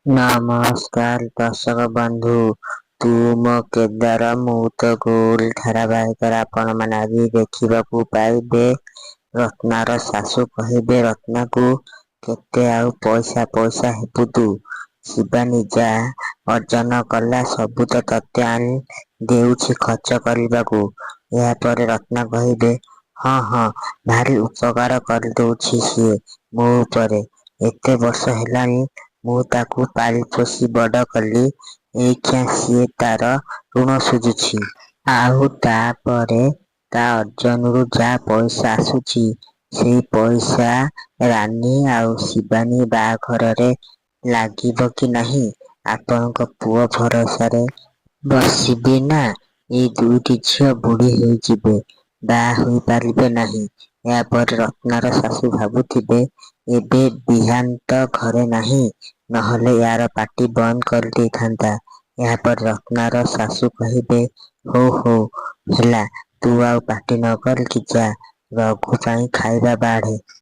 ନମସ୍କାର ଦର୍ଶକ ବନ୍ଧୁ। ତୁ ମୋ କେଦାର ମୁଁ ତ ଗୁଲ ଧାରାବାହିକରେ ଆପଣ ମାନେ ଆଜି ଦେଖିବାକୁ ପାଇବେ। ରତ୍ନାର ଶାଶୁ କହିବେ ରତ୍ନାକୁ କେତେ ଆଉ ପଇସା ପଇସା ହେବୁ ତୁ। ଶିବାନୀ ଯାହା ଅର୍ଜନ କଲା ସବୁ ତ ତତେ ଆଣି ଦେଉଛି ଖର୍ଚ୍ଚ କରିବାକୁ। ଏହାପରେ ରତ୍ନା କହିବେ ହଁ ହଁ ଭାରି ଉପକାର କରିଦଉଛି ସିଏ ମୋ ଉପରେ। ଏତେ ବର୍ଷ ହେଲାଣି ମୁଁ ତାକୁ ପାଳି ପୋଷି ବଡ କଲି। ଏଇକ୍ଷା ସିଏ ତାର ଋଣ ସୁଝୁଛି। ଆଉ ତାପରେ ତା ଅର୍ଜନରୁ ଯାହା ପଇସା ଆସୁଛି ସେଇ ପଇସା ରାନୀ ଆଉ ଶିବାନୀ ବାହାଘରରେ ଲାଗିବ କି ନାହିଁ। ଆପଣଙ୍କ ପୁଅ ଭରସାରେ ବସିବି ନା ଏଇ ଦୁଇଟି ଝିଅ ବୁଢୀ ହେଇଯିବେ, ବାହା ହୋଇପାରିବେ ନାହିଁ। ଏହାପରେ ରତ୍ନାର ଶାଶୁ ଭାବୁଥିବେ ଏବେ ବିହାନ ତ ଘରେ ନାହିଁ, ନହେଲେ ୟାର ପାଟି ବନ୍ଦ କରିଦେଇଥାନ୍ତା। ଏହାପରେ ରତ୍ନାର ଶାଶୁ କହିବେ ହଉ ହଉ ହେଲା ତୁ ଆଉ ପାଟି ନ କରିକି ଯା ରଘୁ ପାଇଁ ଖାଇବା ବାଢେ।